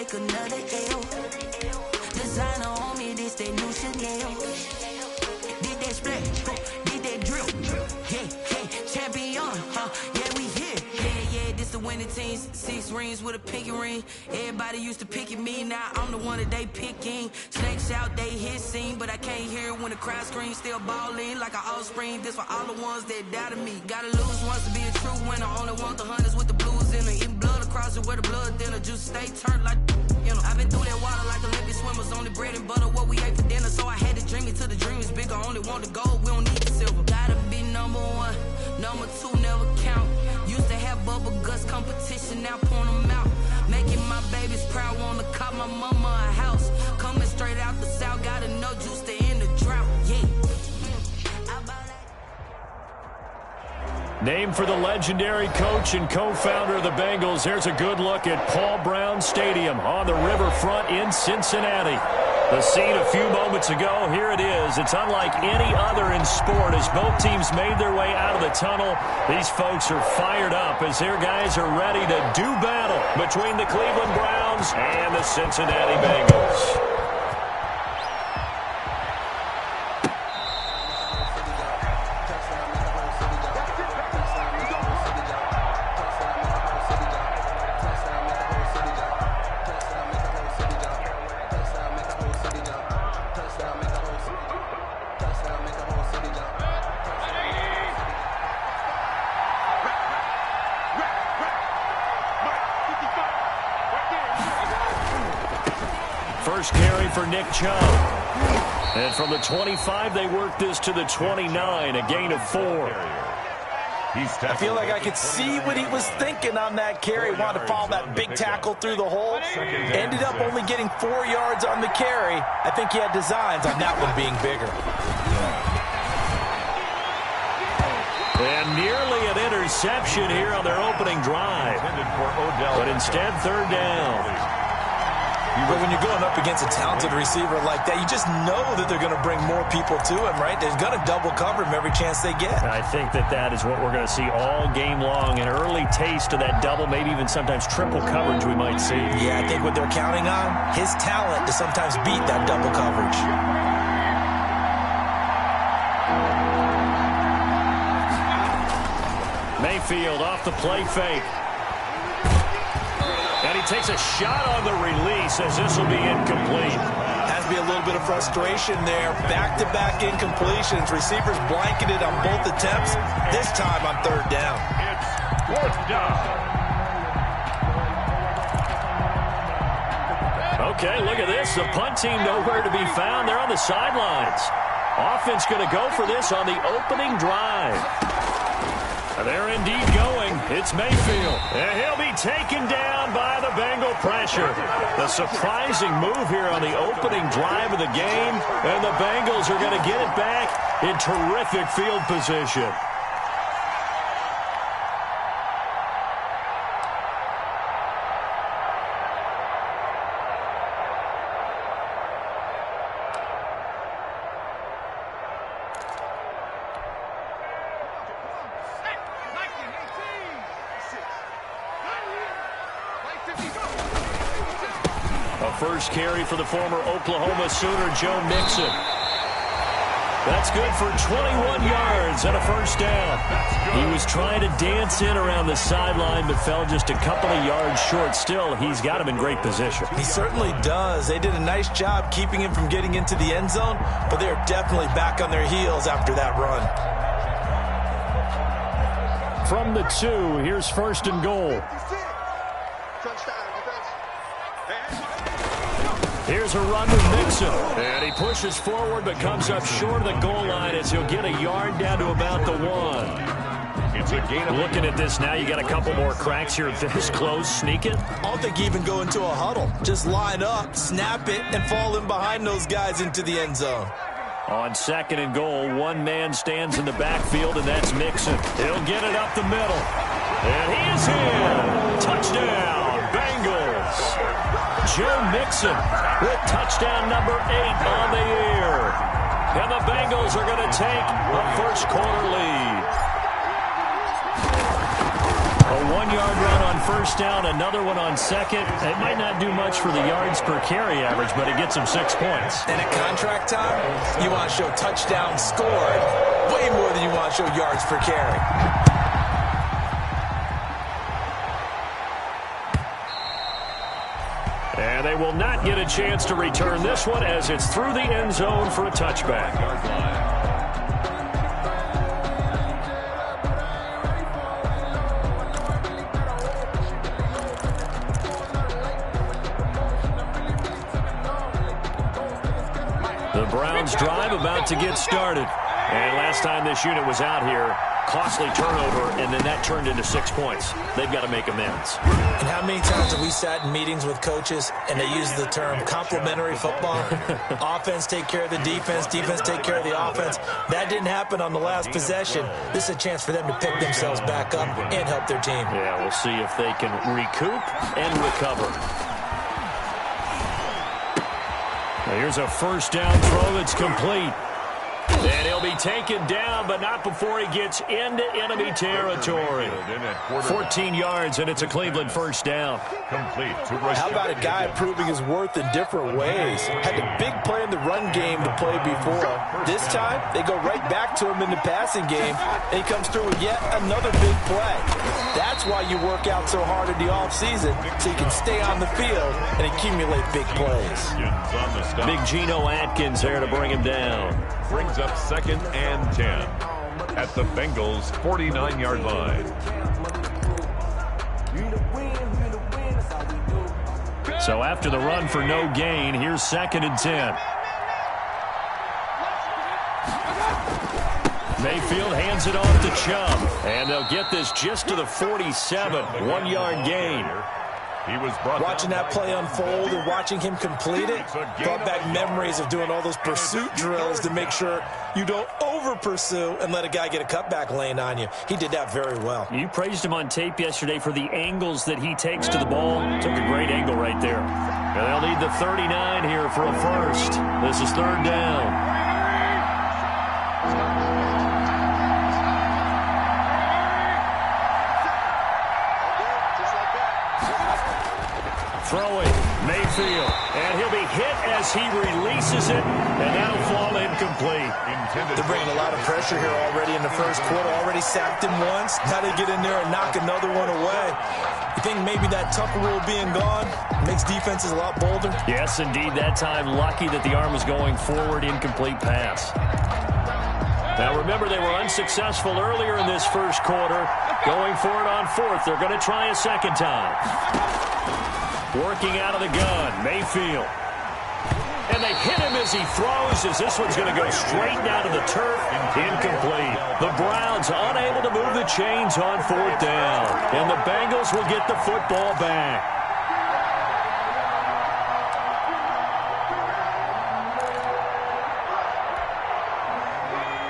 take another L. Designer on me, this that new Chanel. Did that splat, did that drill. Yeah, champion, huh? Yeah, we here. Yeah, this the winning teams. 6 rings with a pinky ring. Everybody used to pick at me, now I'm the one that they picking. Snakes out, they hit scene, but I can't hear it when the crowd screams. Still ballin' like an offspring. This for all the ones that doubted me. Gotta lose once to be a true winner. Only want the hunters with the blues in it. Eating blood across it where the blood thinner. Just stay turned like, you know. I've been through that water like Olympic swimmers. Only bread and butter, what we ate for dinner. So I had to dream it till the dream is bigger. Only want the gold, we don't need the silver. Gotta be number 1, number 2 never count. Used to have bubble guts competition, now point them out. Making my babies proud, wanna cop my mama a house. Coming straight out the south, got enough juice to end the drought, yeah. Named for the legendary coach and co-founder of the Bengals, here's a good look at Paul Brown Stadium on the riverfront in Cincinnati. The scene a few moments ago, here it is. It's unlike any other in sport. As both teams made their way out of the tunnel, these folks are fired up as their guys are ready to do battle between the Cleveland Browns and the Cincinnati Bengals. First carry for Nick Chubb. And from the 25, they work this to the 29, a gain of 4. I feel like I could see what he was thinking on that carry. Wanted to follow that big tackle through the hole. Ended up only getting 4 yards on the carry. I think he had designs on that one being bigger. And nearly an interception here on their opening drive. But instead, 3rd down. But when you're going up against a talented receiver like that, you just know that they're going to bring more people to him, right? They're going to double cover him every chance they get. I think that is what we're going to see all game long. An early taste of that double, maybe even sometimes triple coverage we might see. Yeah, I think what they're counting on, his talent to sometimes beat that double coverage. Mayfield off the play fake. And he takes a shot on the release as this will be incomplete. Has to be a little bit of frustration there. Back-to-back incompletions. Receivers blanketed on both attempts. This time on 3rd down. It's 4th down. Okay, look at this. The punt team nowhere to be found. They're on the sidelines. Offense going to go for this on the opening drive. They're indeed going. It's Mayfield. And he'll be taken down by the Bengal pressure. The surprising move here on the opening drive of the game. And the Bengals are going to get it back in terrific field position. First carry for the former Oklahoma Sooner, Joe Mixon. That's good for 21 yards and a 1st down. He was trying to dance in around the sideline, but fell just a couple of yards short. Still, he's got him in great position. He certainly does. They did a nice job keeping him from getting into the end zone, but they're definitely back on their heels after that run. From the 2, here's 1st and goal. Here's a run with Mixon. And he pushes forward but comes up short of the goal line as he'll get a yard down to about the 1. It's a gain. Looking at this now, you got a couple more cracks here this close. Sneak it. I don't think you even go into a huddle. Just line up, snap it, and fall in behind those guys into the end zone. On 2nd and goal, one man stands in the backfield, and that's Mixon. He'll get it up the middle. And he is in. Touchdown, Bengals. Joe Mixon with touchdown number 8 on the year. And the Bengals are going to take a 1st quarter lead. A 1-yard run on first down, another one on second. It might not do much for the yards per carry average, but it gets him 6 points. And at contract time, you want to show touchdowns scored way more than you want to show yards per carry. And they will not get a chance to return this one as it's through the end zone for a touchback. The Browns drive about to get started. And last time this unit was out here, costly turnover, and then that turned into 6 points. They've got to make amends. And how many times have we sat in meetings with coaches and they use the term complementary football? Offense take care of the defense, defense take care of the offense. That didn't happen on the last possession. This is a chance for them to pick themselves back up and help their team. Yeah, we'll see if they can recoup and recover. Now here's a first down throw that's complete. And he'll be taken down, but not before he gets into enemy territory. 14 yards, and it's a Cleveland first down. How about a guy proving his worth in different ways? Had a big play in the run game to play before. This time, they go right back to him in the passing game, and he comes through with yet another big play. That's why you work out so hard in the offseason, so you can stay on the field and accumulate big plays. Big Geno Atkins there to bring him down. Brings up 2nd and 10 at the Bengals' 49-yard line. So after the run for no gain, here's 2nd and 10. Mayfield hands it off to Chubb, and they'll get this just to the 47, 1-yard gain. Watching that play unfold and watching him complete it brought back memories of doing all those pursuit drills to make sure you don't over-pursue and let a guy get a cutback lane on you. He did that very well. You praised him on tape yesterday for the angles that he takes to the ball. Took a great angle right there. And they'll need the 39 here for a first. This is 3rd down. Throwing, Mayfield, and he'll be hit as he releases it, and that'll fall incomplete. They're bringing a lot of pressure here already in the first quarter. Already sacked him once. Now they get in there and knock another one away. You think maybe that Tucker rule being gone makes defenses a lot bolder? Yes, indeed. That time, lucky that the arm was going forward, incomplete pass. Now, remember, they were unsuccessful earlier in this first quarter. Going for it on 4th. They're going to try a second time. Working out of the gun, Mayfield. And they hit him as he throws, as this one's going to go straight down to the turf. Incomplete. The Browns unable to move the chains on 4th down. And the Bengals will get the football back.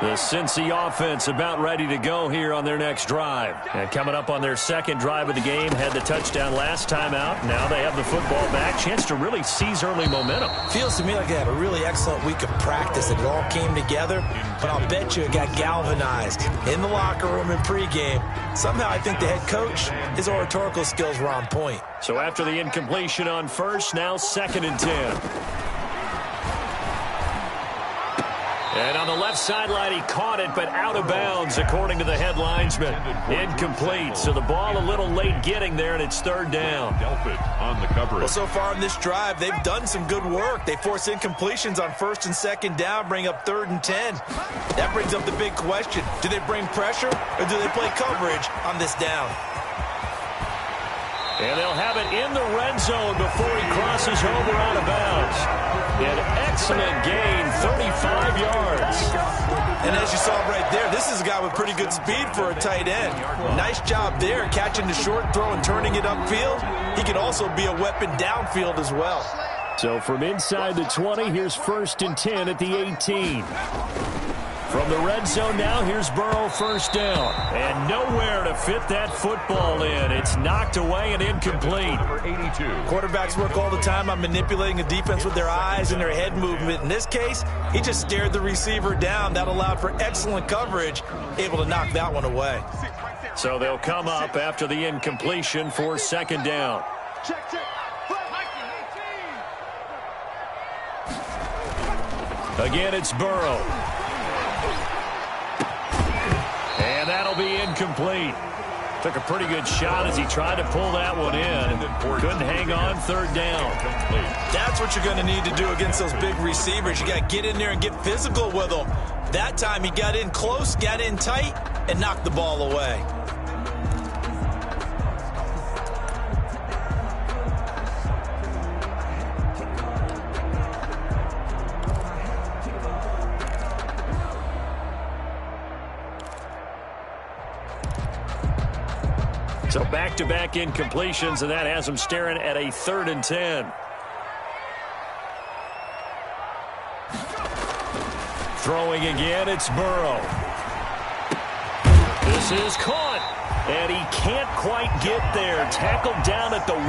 The Cincy offense about ready to go here on their next drive. And coming up on their second drive of the game, had the touchdown last time out. Now they have the football back. Chance to really seize early momentum. Feels to me like they had a really excellent week of practice. It all came together. But I'll bet you it got galvanized in the locker room in pregame. Somehow I think the head coach, his oratorical skills were on point. So after the incompletion on first, now 2nd and 10. And on the left sideline, he caught it, but out of bounds, according to the head linesman. Incomplete, so the ball a little late getting there, and it's 3rd down. On the coverage. Well, so far in this drive, they've done some good work. They force incompletions on 1st and 2nd down, bring up 3rd and 10. That brings up the big question. Do they bring pressure, or do they play coverage on this down? And they'll have it in the red zone before he crosses over out of bounds. An excellent gain, 35 yards. And as you saw right there, this is a guy with pretty good speed for a tight end. Nice job there, catching the short throw and turning it upfield. He can also be a weapon downfield as well. So from inside the 20, here's 1st and 10 at the 18. From the red zone now, here's Burrow 1st down. And nowhere to fit that football in. It's knocked away and incomplete. Quarterbacks work all the time on manipulating a defense with their eyes and their head movement. In this case, he just stared the receiver down. That allowed for excellent coverage, able to knock that one away. So they'll come up after the incompletion for second down. Again, it's Burrow. And that'll be incomplete. Took a pretty good shot as he tried to pull that one in. Couldn't hang on, third down. That's what you're going to need to do against those big receivers. You got to get in there and get physical with them. That time he got in close, got in tight, and knocked the ball away. So back-to-back incompletions, and that has him staring at a 3rd and 10. Throwing again, it's Burrow. This is caught, and he can't quite get there. Tackled down at the 1.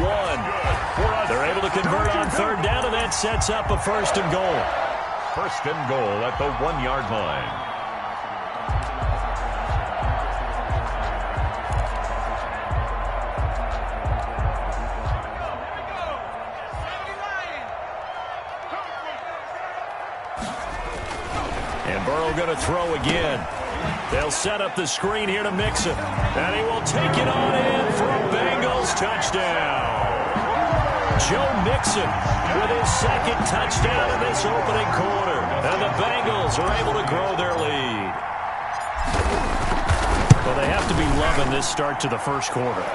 They're able to convert on third down, and that sets up a 1st and goal. 1st and goal at the 1-yard line. And Burrow going to throw again. They'll set up the screen here to Mixon. And he will take it on in for a Bengals touchdown. Joe Mixon with his 2nd touchdown in this opening quarter. And the Bengals are able to grow their lead. Well, they have to be loving this start to the 1st quarter.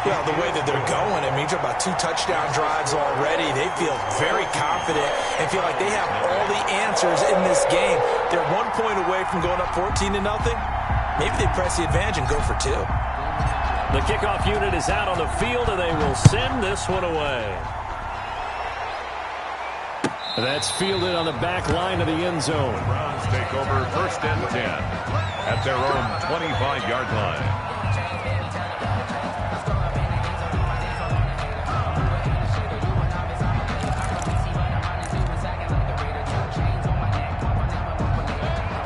Yeah, the way that they're going, I mean, you're about 2 touchdown drives already. They feel very confident and feel like they have all the answers in this game. They're 1 point away from going up 14-0. Maybe they press the advantage and go for 2. The kickoff unit is out on the field, and they will send this one away. That's fielded on the back line of the end zone. Browns take over 1st and 10 at their own 25-yard line.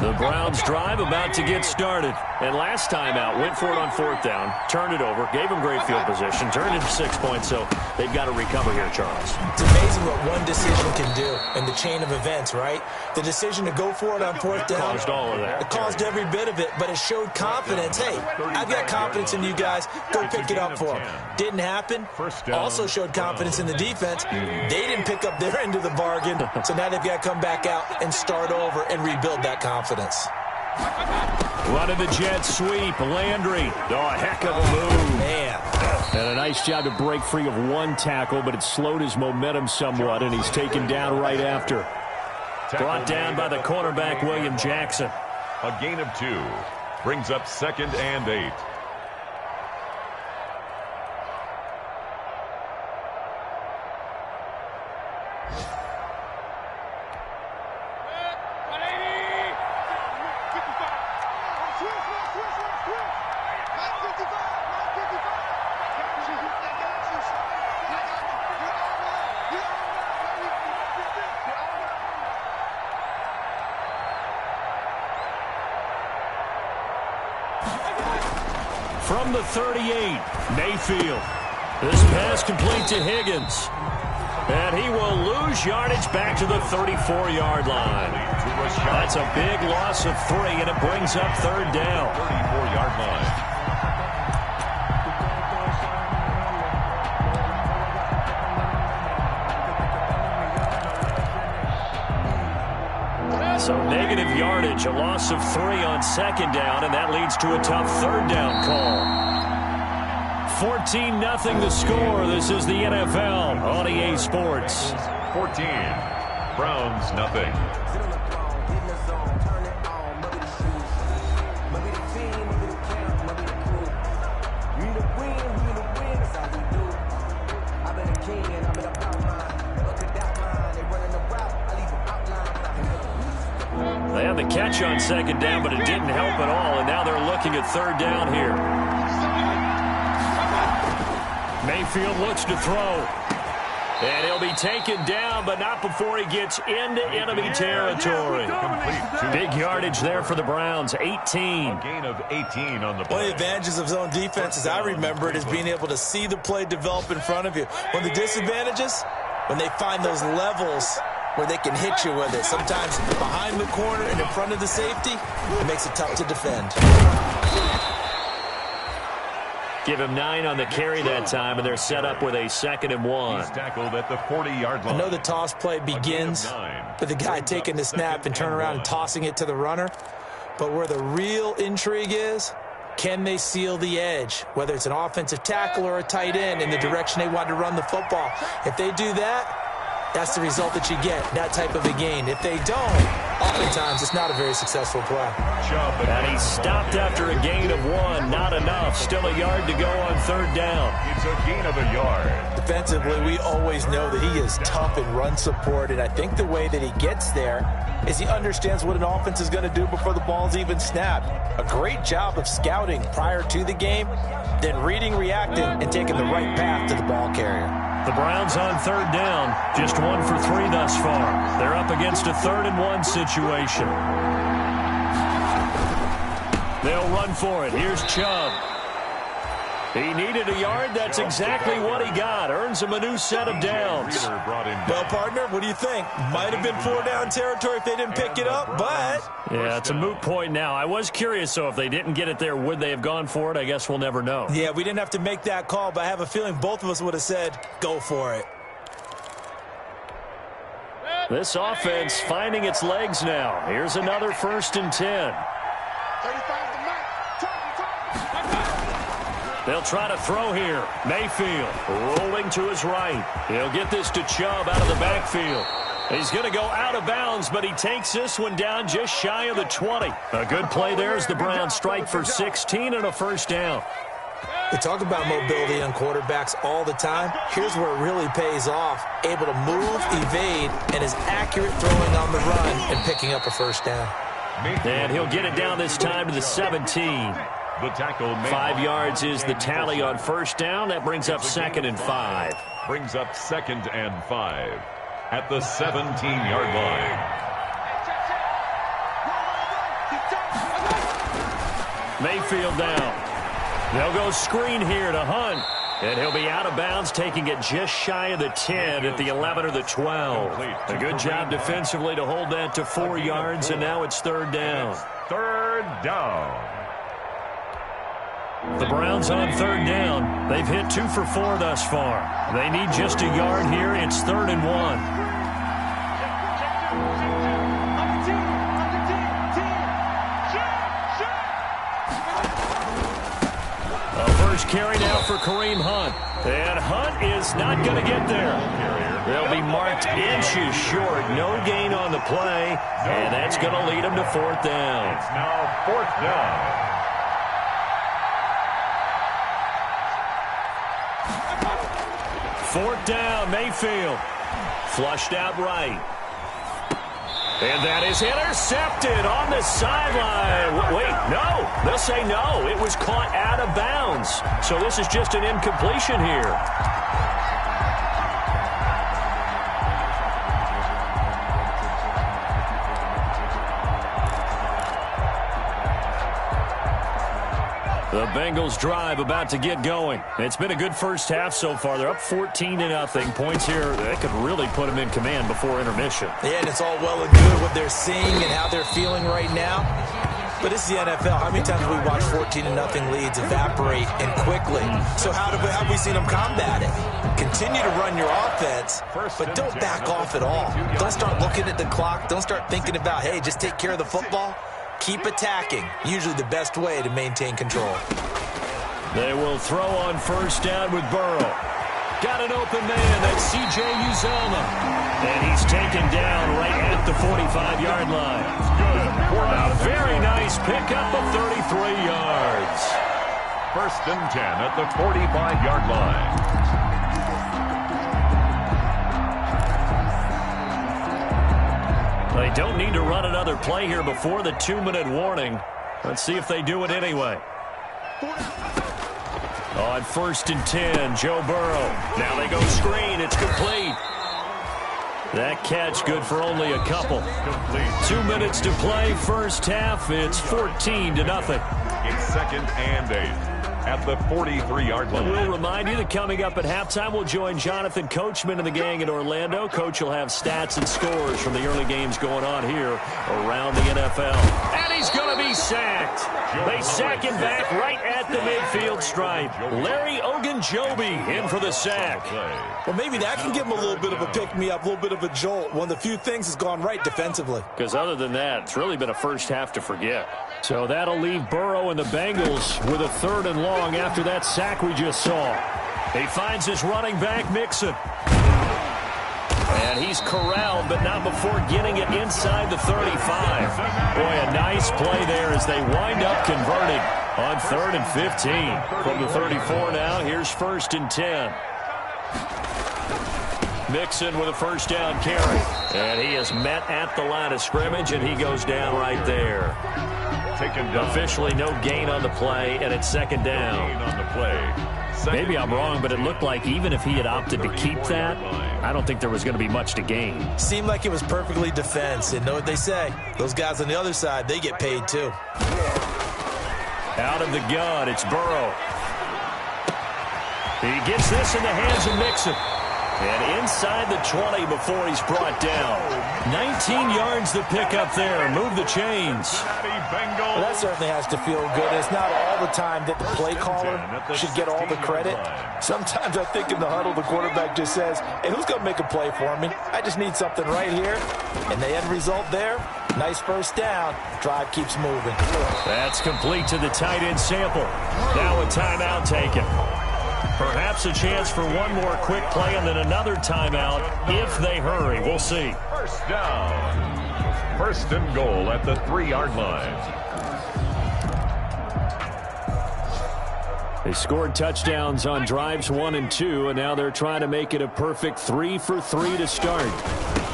The Browns drive about to get started. And last time out, went for it on 4th down, turned it over, gave them great field position, turned it to 6 points, so they've got to recover here, Charles. It's amazing what one decision can do in the chain of events, right? The decision to go for it on 4th down. Caused all of that. It caused every bit of it, but it showed confidence. Hey, I've got confidence in you guys. Go pick it up for them. Didn't happen. Also showed confidence in the defense. They didn't pick up their end of the bargain, so now they've got to come back out and start over and rebuild that confidence. Running the jet sweep, Landry. Oh, a heck of a move. Man. And a nice job to break free of 1 tackle, but it slowed his momentum somewhat, and he's taken down right after. Brought down by the cornerback, William Jackson. A gain of 2 brings up 2nd and 8. From the 38, Mayfield. This pass complete to Higgins. And he will lose yardage back to the 34-yard line. That's a big loss of 3, and it brings up 3rd down. 34-yard line. So negative yardage, a loss of 3 on 2nd down, and that leads to a tough 3rd down call. 14-0 the score. This is the NFL on EA Sports. 14. Browns nothing. They had the catch on 2nd down, but it didn't help at all, and now they're looking at 3rd down here. Mayfield looks to throw. And he'll be taken down, but not before he gets into enemy territory. Big yardage there for the Browns, 18. A gain of 18 on the play. One of the advantages of zone defense, as I remember it, is being able to see the play develop in front of you. One of the disadvantages, when they find those levels where they can hit you with it. Sometimes behind the corner and in front of the safety, it makes it tough to defend. Give him 9 on the carry that time, and they're set up with a 2nd and 1. He's tackled at the 40-yard line. I know the toss play begins with the guy taking the snap and turn around and tossing it to the runner. But where the real intrigue is, can they seal the edge? Whether it's an offensive tackle or a tight end in the direction they want to run the football. If they do that, that's the result that you get, that type of a gain. If they don't, oftentimes it's not a very successful play. And he stopped after a gain of 1. Not enough. Still a yard to go on 3rd down. It's a gain of a yard. Defensively, we always know that he is tough in run support, and I think the way that he gets there is he understands what an offense is going to do before the ball's even snapped. A great job of scouting prior to the game, then reading, reacting, and taking the right path to the ball carrier. The Browns on 3rd down, just 1 for 3 thus far. They're up against a 3rd and 1 situation. They'll run for it. Here's Chubb. He needed a yard. That's exactly what he got. Earns him a new set of downs. Well, partner, what do you think? Might have been 4-down territory if they didn't pick it up, but... Yeah, it's a moot point now. I was curious, so if they didn't get it there, would they have gone for it? I guess we'll never know. Yeah, we didn't have to make that call, but I have a feeling both of us would have said, go for it. This offense finding its legs now. Here's another 1st and 10. They'll try to throw here. Mayfield rolling to his right. He'll get this to Chubb out of the backfield. He's going to go out of bounds, but he takes this one down just shy of the 20. A good play there as the Browns strike for 16 and a 1st down. We talk about mobility on quarterbacks all the time. Here's where it really pays off. Able to move, evade, and is accurate throwing on the run and picking up a 1st down. And he'll get it down this time to the 17. The tackle 5 yards is the tally on 1st down. That brings up 2nd and 5. Brings up 2nd and 5 at the 17-yard line. Mayfield down. They'll go screen here to Hunt. And he'll be out of bounds, taking it just shy of the 10 at the 11 or the 12. A good job defensively to hold that to 4 yards, and now it's 3rd down. 3rd down. The Browns on 3rd down. They've hit 2 for 4 thus far. They need just a yard here. It's 3rd and 1. A first carry now for Kareem Hunt. And Hunt is not going to get there. They'll be marked inches short. No gain on the play. And that's going to lead them to 4th down. It's now 4th down. 4th down, Mayfield. Flushed out right. And that is intercepted on the sideline. Wait, no. They'll say no. It was caught out of bounds. So this is just an incompletion here. The Bengals drive about to get going. It's been a good first half so far. They're up 14-0. Points here, they could really put them in command before intermission. Yeah, and it's all well and good what they're seeing and how they're feeling right now. But it's the NFL. How many times have we watched 14-0 leads evaporate and quickly? So how have we seen them combat it? Continue to run your offense, but don't back off at all. Don't start looking at the clock. Don't start thinking about, hey, just take care of the football. Keep attacking. Usually the best way to maintain control. They will throw on 1st down with Burrow. Got an open man. That's C.J. Uzomah. And he's taken down right at the 45-yard line. A very nice pickup of 33 yards. 1st and 10 at the 45-yard line. They don't need to run another play here before the 2-minute warning. Let's see if they do it anyway. On 1st and 10, Joe Burrow. Now they go screen. It's complete. That catch good for only a couple. 2 minutes to play, first half. It's 14-0. It's 2nd and 8 at the 43-yard line. We'll remind you that coming up at halftime, we'll join Jonathan Coachman and the gang in Orlando. Coach will have stats and scores from the early games going on here around the NFL. And he's going to be sacked. They sack him back right at the midfield stripe. Larry Ogunjobi in for the sack. Well, maybe that can give him a little bit of a pick-me-up, a little bit of a jolt. One of the few things that's gone right defensively. Because other than that, it's really been a first half to forget. So that'll leave Burrow and the Bengals with a 3rd and long after that sack we just saw. He finds his running back, Mixon. And he's corralled, but not before getting it inside the 35. Boy, a nice play there as they wind up converting on 3rd and 15. From the 34 now, here's 1st and 10. Mixon with a first down carry. And he is met at the line of scrimmage, and he goes down right there. Taken down. Officially no gain on the play, and it's 2nd down. Gain on the play. Maybe I'm wrong, but it looked like even if he had opted to keep that, I don't think there was going to be much to gain. Seemed like it was perfectly defense. And know what they say? Those guys on the other side, they get paid too. Out of the gun, it's Burrow. He gets this in the hands of Mixon. And inside the 20 before he's brought down. 19 yards to pick up there. Move the chains. Well, that certainly has to feel good. It's not all the time that the play caller should get all the credit. Sometimes I think in the huddle, the quarterback just says, hey, who's going to make a play for me? I just need something right here. And the end result there, nice first down. Drive keeps moving. That's complete to the tight end Sample. Now a timeout taken. Perhaps a chance for one more quick play and then another timeout if they hurry. We'll see. First down. 1st and goal at the 3-yard line. They scored touchdowns on drives 1 and 2, and now they're trying to make it a perfect 3 for 3 to start.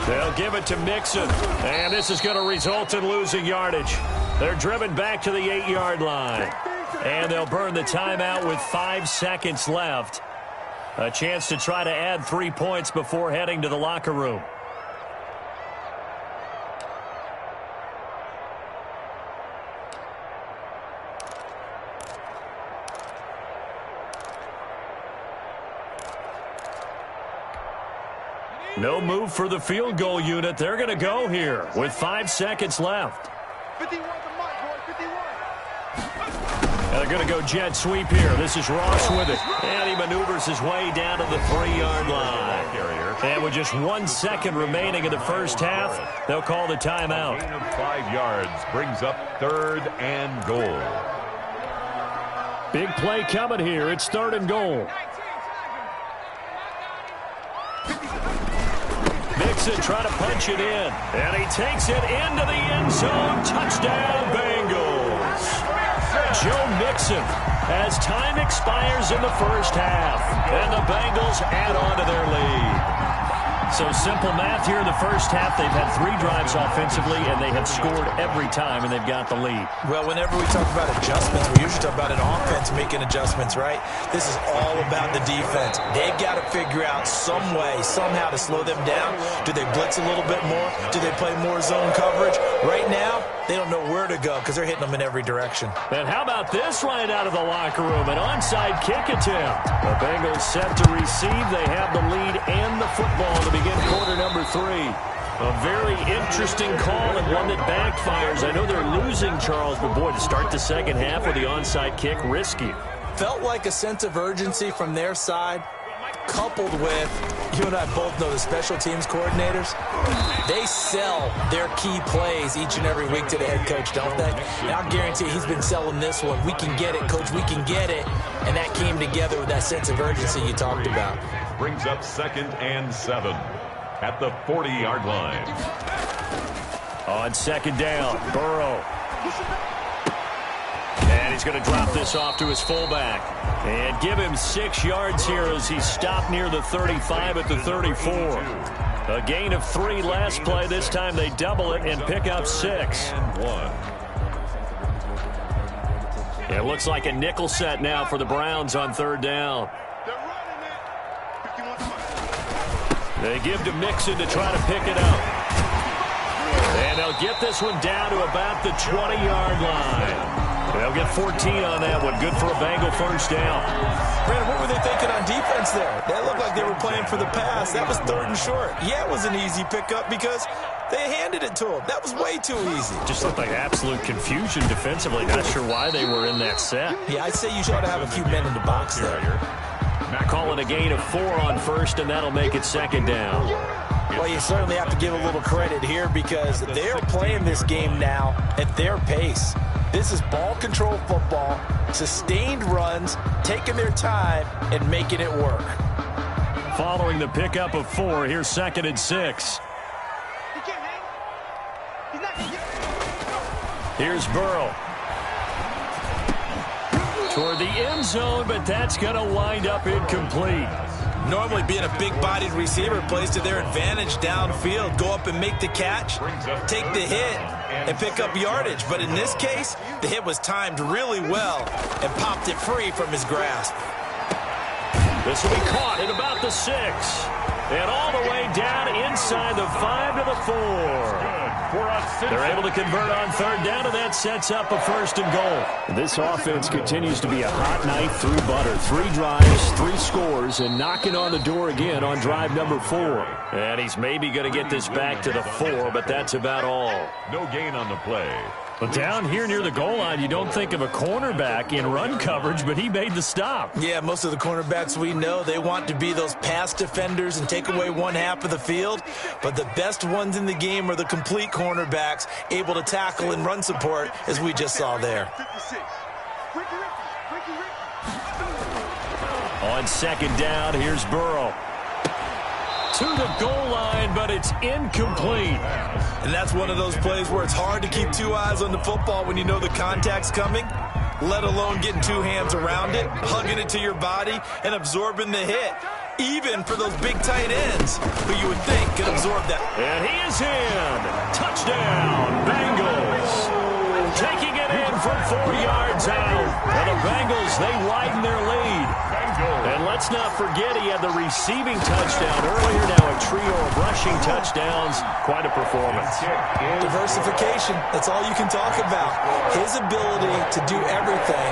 They'll give it to Mixon, and this is going to result in losing yardage. They're driven back to the 8-yard line. And they'll burn the timeout with 5 seconds left. A chance to try to add 3 points before heading to the locker room. No move for the field goal unit. They're going to go here with 5 seconds left. 51 to Mike, boy, 51. And they're going to go jet sweep here. This is Ross with it. And he maneuvers his way down to the 3-yard line. And with just 1 second remaining in the first half, they'll call the timeout. Gain of 5 yards brings up 3rd and goal. Big play coming here. It's 3rd and goal. Mixon trying to punch it in. And he takes it into the end zone. Touchdown, Bengals. Joe Mixon as time expires in the first half. And the Bengals add on to their lead. So simple math here in the first half. They've had 3 drives offensively, and they have scored every time, and they've got the lead. Well, whenever we talk about adjustments, we usually talk about an offense making adjustments, right? This is all about the defense. They've got to figure out some way, somehow to slow them down. Do they blitz a little bit more? Do they play more zone coverage? Right now, they don't know where to go because they're hitting them in every direction. And how about this right out of the locker room? An onside kick attempt. The Bengals set to receive. They have the lead and the football to begin quarter number 3. A very interesting call and one that backfires. I know they're losing, Charles, but boy, to start the second half with the onside kick, risky. Felt like a sense of urgency from their side, coupled with, you and I both know the special teams coordinators, they sell their key plays each and every week to the head coach, don't they? And I'll guarantee he's been selling this one. We can get it, coach, we can get it. And that came together with that sense of urgency you talked about. Brings up 2nd and 7 at the 40-yard line. On 2nd down, Burrow. And he's going to drop this off to his fullback. And give him 6 yards here as he stopped near the 35 at the 34. A gain of 3 last play. This time they double it and pick up 6. And 1. It looks like a nickel set now for the Browns on third down. They're running it. 51. They give to Mixon to try to pick it up. And they'll get this one down to about the 20-yard line. They'll get 14 on that one. Good for a Bengal first down. Brandon, what were they thinking on defense there? That looked like they were playing for the pass. That was 3rd and short. Yeah, it was an easy pickup because they handed it to him. That was way too easy. Just looked like absolute confusion defensively. Not sure why they were in that set. Yeah, I'd say you should have a few men in the box there. Call it a gain of 4 on first, and that'll make it second down. Well, you certainly have to give a little credit here because they're playing this game now at their pace. This is ball control football, sustained runs, taking their time, and making it work. Following the pickup of 4, here's 2nd and 6. He can't hang. He's not going to get it. Here's Burrow. Toward the end zone, but that's going to wind up incomplete. Normally being a big-bodied receiver plays to their advantage downfield. Go up and make the catch, take the hit, and pick up yardage. But in this case, the hit was timed really well and popped it free from his grasp. This will be caught at about the 6. And all the way down inside the 5 to the 4. They're able to convert on third down, and that sets up a 1st and goal. This offense continues to be a hot knife through butter. 3 drives, 3 scores, and knocking on the door again on drive number 4. And he's maybe going to get this back to the 4, but that's about all. No gain on the play. But down here near the goal line, you don't think of a cornerback in run coverage, but he made the stop. Yeah, most of the cornerbacks we know, they want to be those pass defenders and take away one half of the field. But the best ones in the game are the complete cornerbacks, able to tackle and run support, as we just saw there. 56. Ricky. On 2nd down, here's Burrow. To the goal line, but it's incomplete. And that's one of those plays where it's hard to keep 2 eyes on the football when you know the contact's coming, let alone getting 2 hands around it, hugging it to your body, and absorbing the hit. Even for those big tight ends who you would think could absorb that. And he is in. Touchdown, Bengals. Taking it in from 4 yards out. And the Bengals, they widen their lead. And let's not forget he had the receiving touchdown earlier. Now a trio of rushing touchdowns. Quite a performance. Diversification, that's all you can talk about. His ability to do everything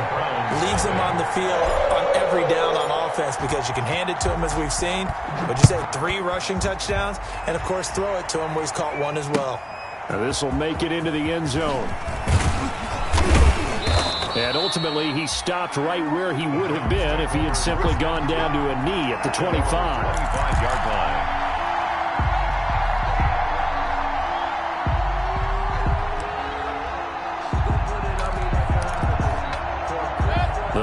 leaves him on the field on every down on offense because you can hand it to him as we've seen. What'd you say, 3 rushing touchdowns? And, of course, throw it to him where he's caught 1 as well. Now this will make it into the end zone. And ultimately, he stopped right where he would have been if he had simply gone down to a knee at the 25. 25-yard line.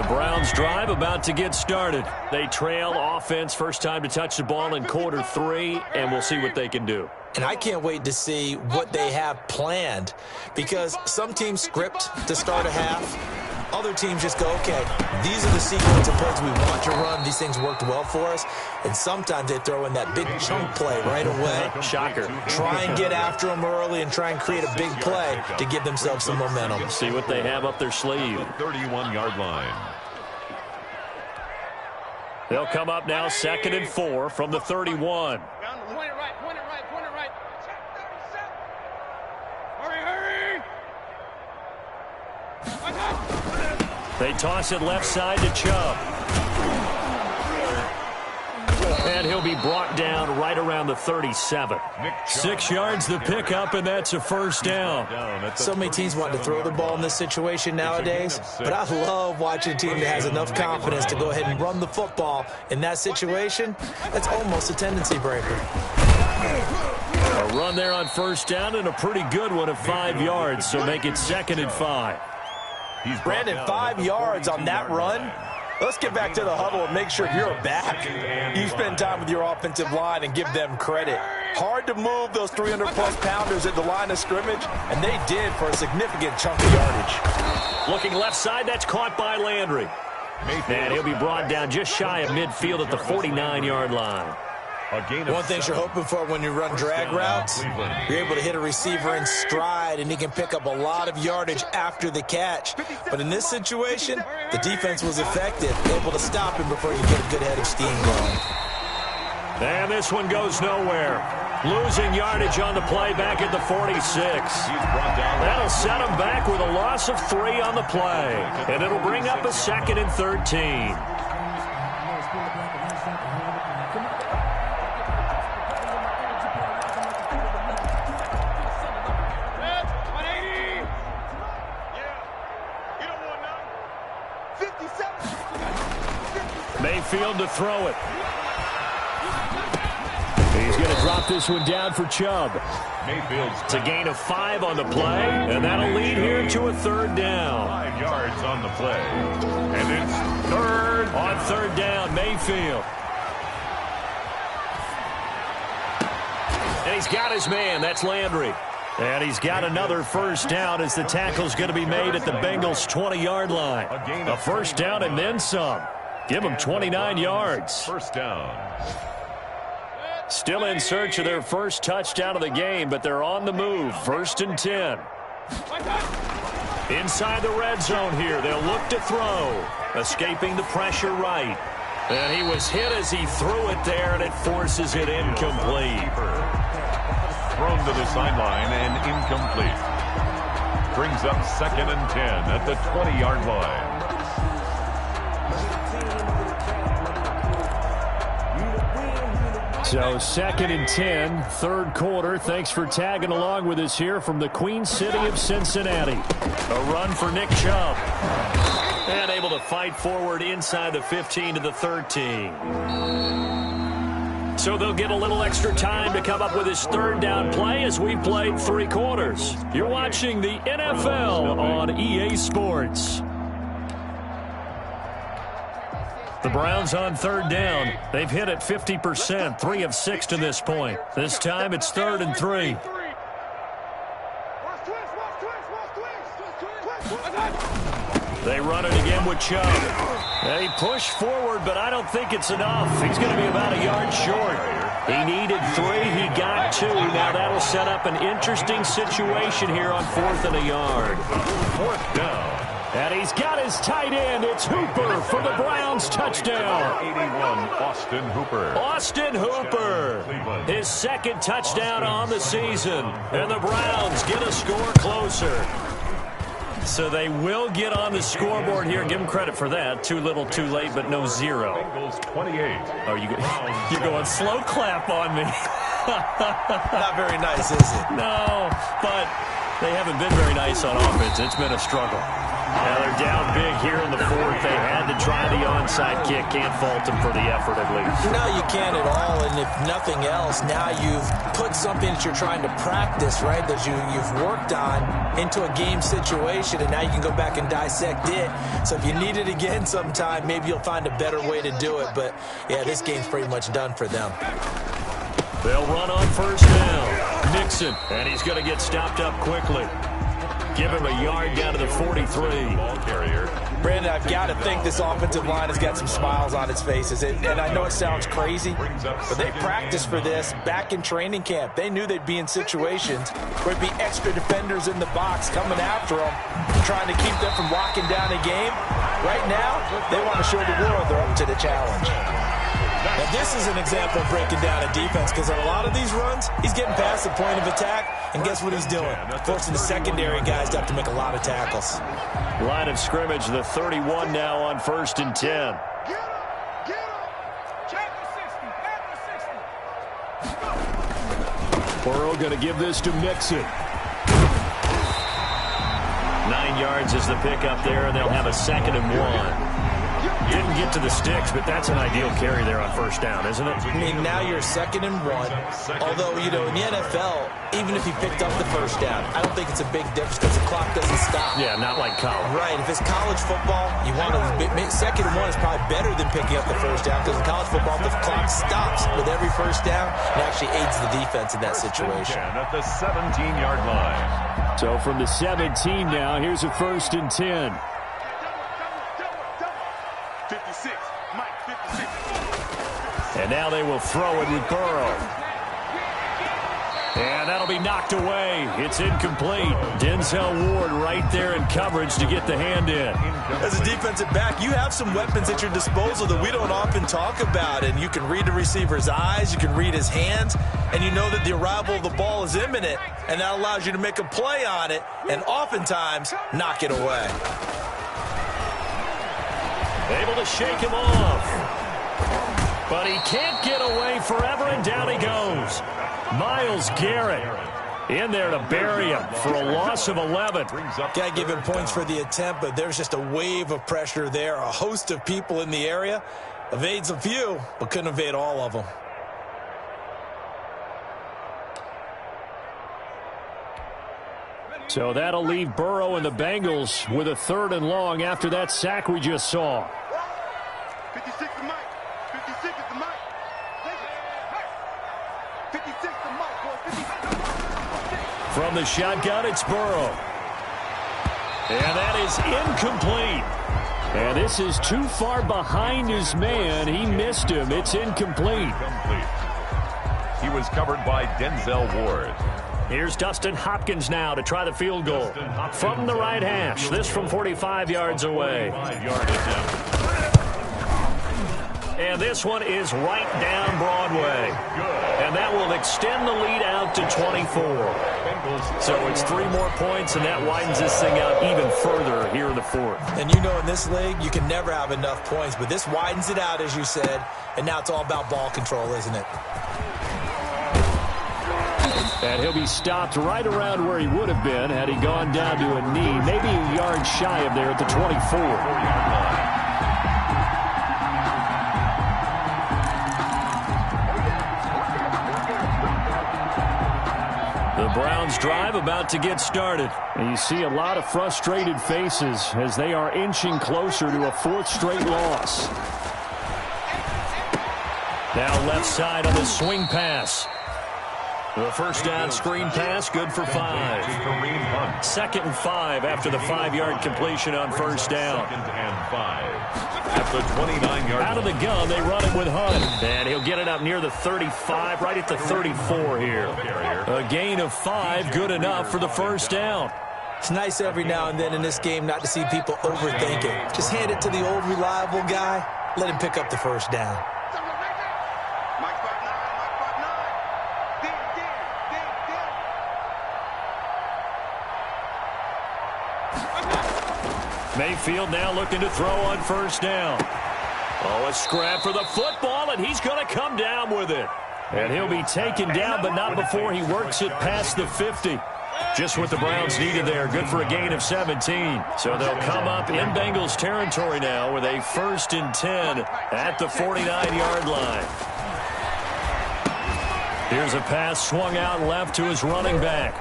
The Browns drive about to get started. They trail offense, first time to touch the ball in quarter 3, and we'll see what they can do. And I can't wait to see what they have planned because some teams script to start a half. Other teams just go, okay, these are the sequence of plays we want to run. These things worked well for us. And sometimes they throw in that big chunk play right away. Shocker. Try and get after them early and try and create a big play to give themselves some momentum. See what they have up their sleeve. 31-yard line. They'll come up now 2nd and 4 from the 31. Point it right. Hurry. They toss it left side to Chubb. And he'll be brought down right around the 37. 6 yards the pickup, and that's a 1st down. So many teams want to throw the ball in this situation nowadays, but I love watching a team that has enough confidence to go ahead and run the football in that situation. That's almost a tendency breaker. A run there on 1st down and a pretty good one of 5 yards, so make it 2nd and 5. Brandon, 5 yards on that run. Let's get back to the huddle and make sure you're back. You spend time with your offensive line and give them credit. Hard to move those 300-plus pounders at the line of scrimmage, and they did for a significant chunk of yardage. Looking left side, that's caught by Landry. And he'll be brought down just shy of midfield at the 49-yard line. One thing you're hoping for when you run drag routes, you're able to hit a receiver in stride, and he can pick up a lot of yardage after the catch. But in this situation, the defense was effective, able to stop him before you get a good head of steam going. And this one goes nowhere. Losing yardage on the play back at the 46. That'll set him back with a loss of 3 on the play. And it'll bring up a 2nd and 13. Mayfield to throw it. He's going to drop this one down for Chubb. It's a gain of 5 on the play, and that'll lead here to a 3rd down. 5 yards on the play. And it's 3rd. On 3rd down, Mayfield. And he's got his man. That's Landry. And he's got another 1st down as the tackle's going to be made at the Bengals' 20-yard line. A 1st down and then some. Give them 29 yards. 1st down. Still in search of their 1st touchdown of the game, but they're on the move. 1st and 10. Inside the red zone here. They'll look to throw. Escaping the pressure right. And he was hit as he threw it there, and it forces it incomplete. Thrown to the sideline and incomplete. Brings up 2nd and 10 at the 20-yard line. So 2nd and 10, 3rd quarter. Thanks for tagging along with us here from the Queen City of Cincinnati. A run for Nick Chubb. And able to fight forward inside the 15 to the 13. So they'll get a little extra time to come up with his 3rd down play as we've played 3 quarters. You're watching the NFL on EA Sports. The Browns on 3rd down. They've hit it 50%, 3 of 6 to this point. This time it's 3rd and 3. They run it again with Chubb. They push forward, but I don't think it's enough. He's going to be about a yard short. He needed 3. He got 2. Now that'll set up an interesting situation here on 4th and a yard. 4th down. And he's got his tight end. It's Hooper for the Browns touchdown. 81, Austin Hooper. Austin Hooper. His 2nd touchdown on the season. And the Browns get a score closer. So they will get on the scoreboard here. Give them credit for that. Too little, too late, but no 0. Bengals 28. Oh, you're going slow clap on me. Not very nice, is it? No, but they haven't been very nice on offense. It's been a struggle. Now they're down big here in the 4th. They had to try the onside kick. Can't fault them for the effort at least. No, you can't at all. And if nothing else, now you've put something that you're trying to practice, right, that you've worked on into a game situation, and now you can go back and dissect it. So if you need it again sometime, maybe you'll find a better way to do it. But, yeah, this game's pretty much done for them. They'll run on 1st down. Nixon, and he's going to get stopped up quickly. Give him a yard down to the 43. Ball carrier. Brandon, I've got to think this offensive line has got some smiles on its faces. And I know it sounds crazy, but they practiced for this back in training camp. They knew they'd be in situations where it'd be extra defenders in the box coming after them, trying to keep them from locking down a game. Right now, they want to show the world they're up to the challenge. Now, this is an example of breaking down a defense, because on a lot of these runs, he's getting past the point of attack, and guess what he's doing? Forcing the secondary guys to have to make a lot of tackles. Line of scrimmage, the 31 now on 1st and 10. Burrow going to give this to Mixon. 9 yards is the pickup there, and they'll have a 2nd and 1. Didn't get to the sticks, but that's an ideal carry there on 1st down, isn't it? I mean, now you're 2nd and 1. Although, you know, in the NFL, even if he picked up the 1st down, I don't think it's a big difference because the clock doesn't stop. Yeah, not like college. Right. If it's college football, you want to 2nd and 1 is probably better than picking up the 1st down, because in college football, the clock stops with every 1st down. It actually aids the defense in that situation. At the 17-yard line. So from the 17 now, here's a 1st and 10. 56. Mike, 56. And now they will throw it with Burrow. And that'll be knocked away. It's incomplete. Denzel Ward right there in coverage to get the hand in. As a defensive back, you have some weapons at your disposal that we don't often talk about. And you can read the receiver's eyes, you can read his hands, and you know that the arrival of the ball is imminent. And that allows you to make a play on it and oftentimes knock it away. Able to shake him off. But he can't get away forever, and down he goes. Myles Garrett in there to bury him for a loss of 11. Can't give him points for the attempt, but there's just a wave of pressure there. A host of people in the area. Evades a few, but couldn't evade all of them. So that'll leave Burrow and the Bengals with a 3rd and long after that sack we just saw. 56 to Mike. 56 is the Mike. 56 to Mike, boy. 56. From the shotgun, it's Burrow. And that is incomplete. And this is too far behind his man. He missed him. It's incomplete. He was covered by Denzel Ward. Here's Dustin Hopkins now to try the field goal. From the right hash. This from 45 yards away. And this one is right down Broadway. And that will extend the lead out to 24. So it's 3 more points, and that widens this thing out even further here in the 4th. And you know in this league, you can never have enough points, but this widens it out, as you said, and now it's all about ball control, isn't it? And he'll be stopped right around where he would have been had he gone down to a knee, maybe a yard shy of there at the 24. The Browns drive about to get started. And you see a lot of frustrated faces as they are inching closer to a 4th straight loss. Now left side on the swing pass. The first down screen pass, good for 5. 2nd and 5 after the 5-yard completion on first down. 2nd and 5. At the 29-yard out of the gun, they run it with Hunt. And he'll get it up near the 35, right at the 34 here. A gain of 5, good enough for the first down. It's nice every now and then in this game not to see people overthink it. Just hand it to the old reliable guy. Let him pick up the first down. Mayfield now looking to throw on first down. Oh, a scrap for the football, and he's going to come down with it. And he'll be taken down, but not before he works it past the 50. Just what the Browns needed there. Good for a gain of 17. So they'll come up in Bengals territory now with a 1st and 10 at the 49-yard line. Here's a pass swung out left to his running back.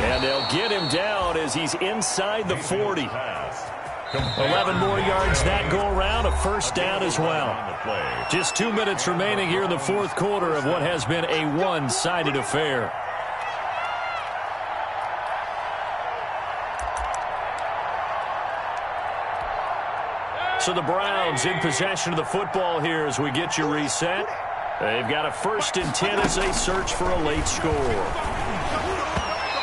And they'll get him down as he's inside the 40. 11 more yards that go around, a first down as well. Just 2 minutes remaining here in the 4th quarter of what has been a one-sided affair. So the Browns in possession of the football here as we get you reset. They've got a 1st and 10 as they search for a late score.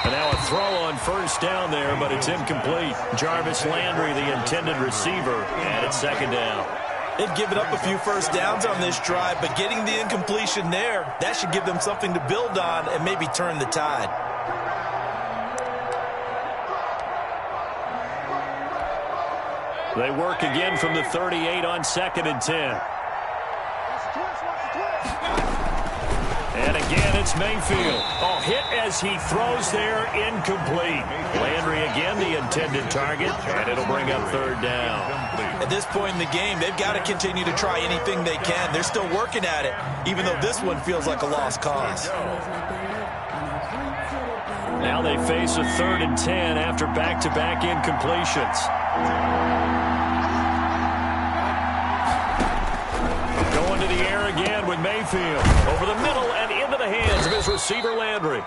And now a throw on first down there, but it's incomplete. Jarvis Landry, the intended receiver, and it's 2nd down. They've given up a few first downs on this drive, but getting the incompletion there, that should give them something to build on and maybe turn the tide. They work again from the 38 on 2nd and 10. And again, it's Mayfield. Oh, hit as he throws there, incomplete. Landry again, the intended target, and it'll bring up 3rd down. At this point in the game, they've got to continue to try anything they can. They're still working at it, even though this one feels like a lost cause. Now they face a 3rd and 10 after back-to-back incompletions. Going to the air again with Mayfield. Over the middle and into the hands of his receiver, Landry.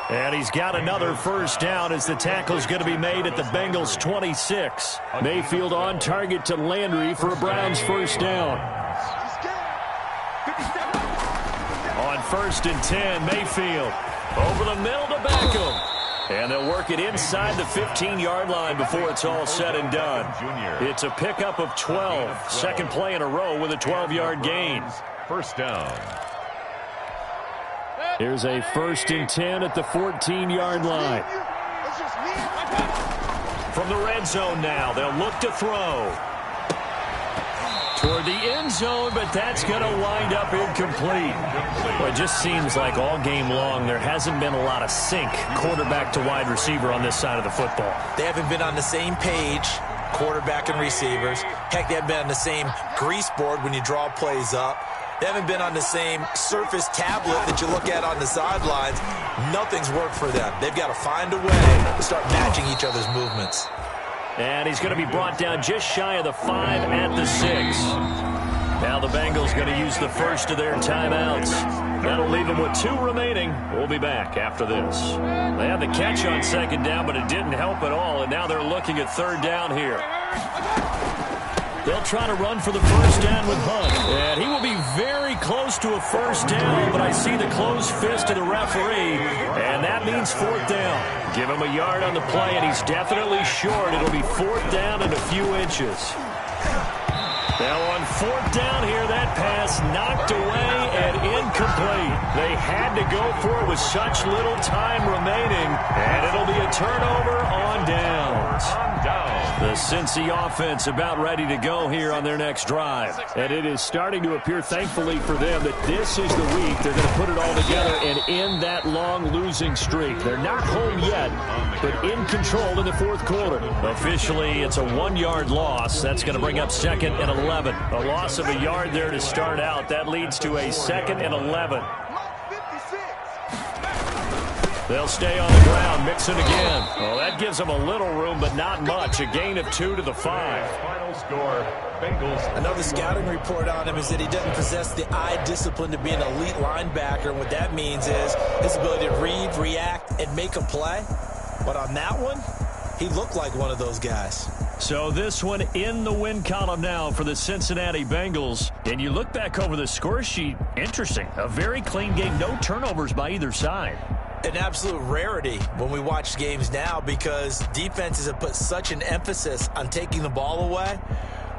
And he's got another first down as the tackle's going to be made at the Bengals' 26. Mayfield on target to Landry for a Browns first down. 1st and 10. Mayfield over the middle to Beckham. And they'll work it inside the 15-yard line before it's all said and done. It's a pickup of 12. Second play in a row with a 12-yard gain. First down. Here's a 1st and 10 at the 14-yard line. From the red zone now, they'll look to throw. Toward the end zone, but that's going to wind up incomplete. Well, it just seems like all game long there hasn't been a lot of sync quarterback to wide receiver on this side of the football. They haven't been on the same page, quarterback and receivers. Heck, they haven't been on the same grease board when you draw plays up. They haven't been on the same surface tablet that you look at on the sidelines. Nothing's worked for them. They've got to find a way to start matching each other's movements. And he's going to be brought down just shy of the 5 at the 6. Now the Bengals going to use the first of their timeouts. That'll leave them with 2 remaining. We'll be back after this. They had the catch on 2nd down, but it didn't help at all, and now they're looking at 3rd down here. They'll try to run for the first down with Hunt. And he will be very close to a first down, but I see the closed fist of the referee, and that means 4th down. Give him a yard on the play, and he's definitely short. It'll be 4th down and a few inches. Now on 4th down here, that pass knocked away and incomplete. They had to go for it with such little time remaining, and it'll be a turnover on downs. The Cincy offense about ready to go here on their next drive. And it is starting to appear, thankfully for them, that this is the week they're going to put it all together and end that long losing streak. They're not home yet, but in control in the 4th quarter. Officially, it's a 1-yard loss. That's going to bring up 2nd and 11. A loss of a yard there to start out. That leads to a 2nd and 11. They'll stay on the ground, mix it again. Well, that gives them a little room, but not much. A gain of 2 to the 5. Final score, Bengals. I know the scouting report on him is that he doesn't possess the eye discipline to be an elite linebacker. And what that means is his ability to read, react, and make a play. But on that one, he looked like one of those guys. So this one in the win column now for the Cincinnati Bengals. And you look back over the score sheet, interesting. A very clean game, no turnovers by either side. An absolute rarity when we watch games now because defenses have put such an emphasis on taking the ball away.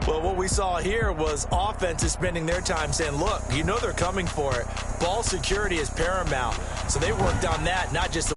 Well, what we saw here was offenses spending their time saying, look, you know they're coming for it. Ball security is paramount. So they worked on that, not just